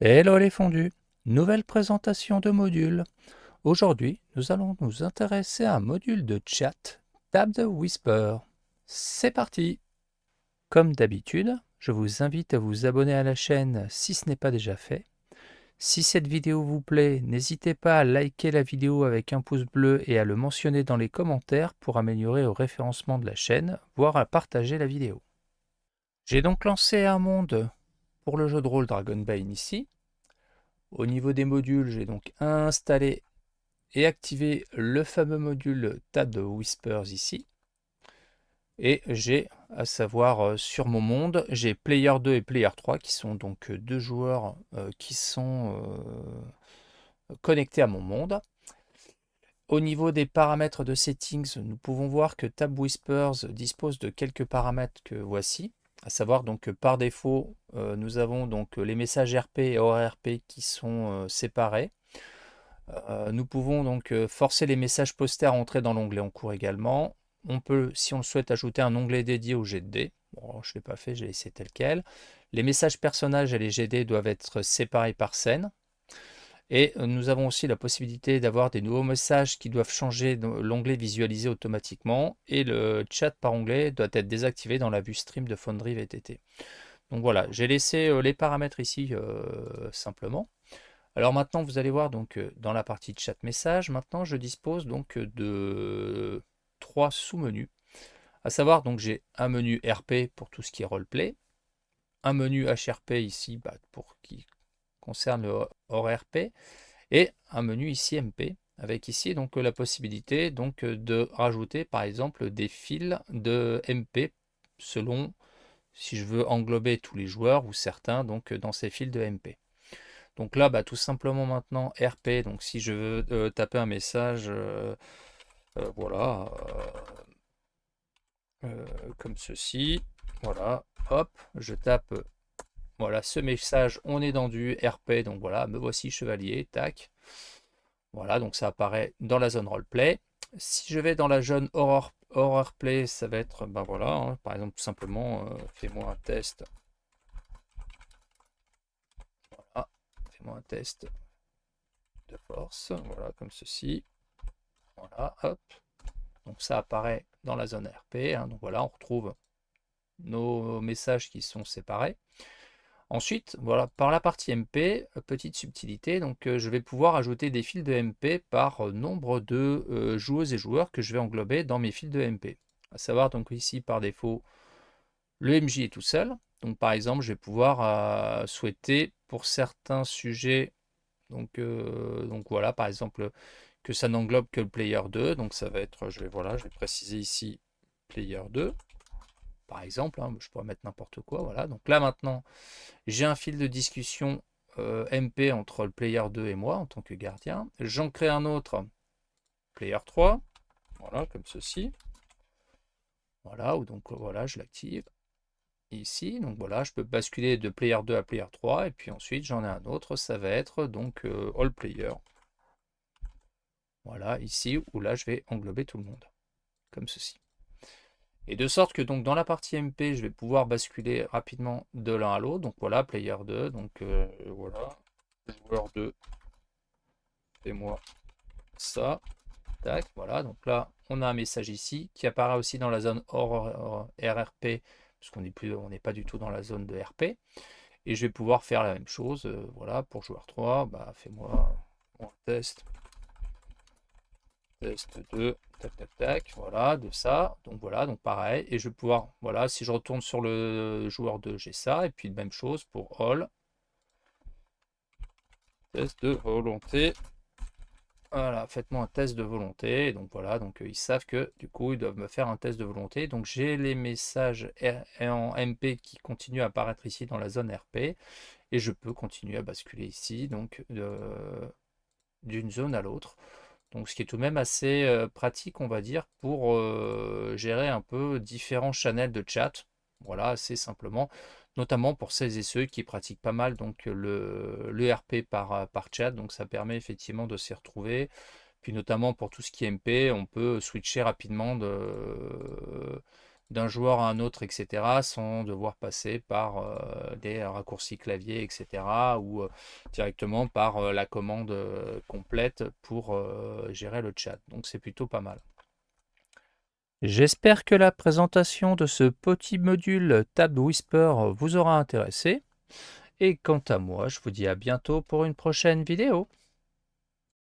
Hello les fondus, nouvelle présentation de module. Aujourd'hui, nous allons nous intéresser à un module de chat, Tab the Whisper. C'est parti. Comme d'habitude, je vous invite à vous abonner à la chaîne si ce n'est pas déjà fait. Si cette vidéo vous plaît, n'hésitez pas à liker la vidéo avec un pouce bleu et à le mentionner dans les commentaires pour améliorer le référencement de la chaîne, voire à partager la vidéo. J'ai donc lancé un monde pour le jeu de rôle Dragonbane ici. Au niveau des modules, j'ai donc installé et activé le fameux module Tab Whispers ici. Et j'ai, à savoir sur mon monde, j'ai Player 2 et Player 3 qui sont donc deux joueurs qui sont connectés à mon monde. Au niveau des paramètres de settings, nous pouvons voir que Tab Whispers dispose de quelques paramètres que voici. À savoir donc que par défaut, nous avons donc les messages RP et ORP qui sont séparés. Nous pouvons donc forcer les messages postés à rentrer dans l'onglet en cours également. On peut, si on le souhaite, ajouter un onglet dédié au GD. Bon, je ne l'ai pas fait, j'ai laissé tel quel. Les messages personnages et les GD doivent être séparés par scène. Et nous avons aussi la possibilité d'avoir des nouveaux messages qui doivent changer l'onglet visualisé automatiquement. Et le chat par onglet doit être désactivé dans la vue stream de Foundry VTT. Donc voilà, j'ai laissé les paramètres ici simplement. Alors maintenant, vous allez voir donc dans la partie chat message, maintenant je dispose donc de trois sous-menus. À savoir, donc j'ai un menu RP pour tout ce qui est roleplay, un menu HRP ici pour qui concerne le hors RP, et un menu ici MP, avec ici donc la possibilité donc de rajouter par exemple des fils de MP selon si je veux englober tous les joueurs ou certains donc dans ces fils de MP. Donc là, tout simplement maintenant RP, donc si je veux taper un message, voilà, comme ceci, voilà, hop, je tape, voilà, ce message, on est dans du RP, donc voilà, me voici chevalier, tac, voilà, donc ça apparaît dans la zone roleplay. Si je vais dans la zone horror play, ça va être, voilà, hein, par exemple, tout simplement, fais-moi un test, voilà, fais-moi un test de force, voilà, comme ceci, voilà, hop. Donc ça apparaît dans la zone RP. Hein, donc voilà, on retrouve nos messages qui sont séparés. Ensuite, voilà, par la partie MP, petite subtilité, donc je vais pouvoir ajouter des fils de MP par nombre de joueuses et joueurs que je vais englober dans mes fils de MP. À savoir donc ici par défaut, le MJ est tout seul. Donc par exemple, je vais pouvoir souhaiter pour certains sujets, donc voilà, par exemple, que ça n'englobe que le player 2. Donc ça va être, voilà, je vais préciser ici player 2, par exemple. Hein, je pourrais mettre n'importe quoi. Voilà. Donc là maintenant, j'ai un fil de discussion MP entre le player 2 et moi en tant que gardien. J'en crée un autre, player 3. Voilà, comme ceci. Voilà, ou donc voilà, je l'active ici. Donc voilà, je peux basculer de player 2 à player 3. Et puis ensuite, j'en ai un autre, ça va être donc all player. Voilà, ici, où là, je vais englober tout le monde, comme ceci. Et de sorte que donc dans la partie MP, je vais pouvoir basculer rapidement de l'un à l'autre. Donc voilà, player 2, donc voilà, joueur 2, et moi ça. Tac, voilà, donc là, on a un message ici qui apparaît aussi dans la zone hors RRP, parce qu'on n'est pas du tout dans la zone de RP. Et je vais pouvoir faire la même chose, voilà, pour joueur 3, fais-moi un test 2, tac, tac, tac, voilà, de ça. Donc voilà, donc pareil. Et je vais pouvoir, voilà, si je retourne sur le joueur 2, j'ai ça. Et puis même chose pour all. Test de volonté. Voilà, faites-moi un test de volonté. Et donc voilà, donc ils savent que du coup, ils doivent me faire un test de volonté. Donc j'ai les messages en MP qui continuent à apparaître ici dans la zone RP. Et je peux continuer à basculer ici, donc d'une zone à l'autre. Donc ce qui est tout de même assez pratique, on va dire, pour gérer un peu différents channels de chat. Voilà, assez simplement, notamment pour celles et ceux qui pratiquent pas mal donc le RP par chat. Donc ça permet effectivement de s'y retrouver. Puis notamment pour tout ce qui est MP, on peut switcher rapidement d'un joueur à un autre, etc., sans devoir passer par des raccourcis clavier, etc., ou directement par la commande complète pour gérer le chat. Donc c'est plutôt pas mal. J'espère que la présentation de ce petit module Tab Whisper vous aura intéressé. Et quant à moi, je vous dis à bientôt pour une prochaine vidéo.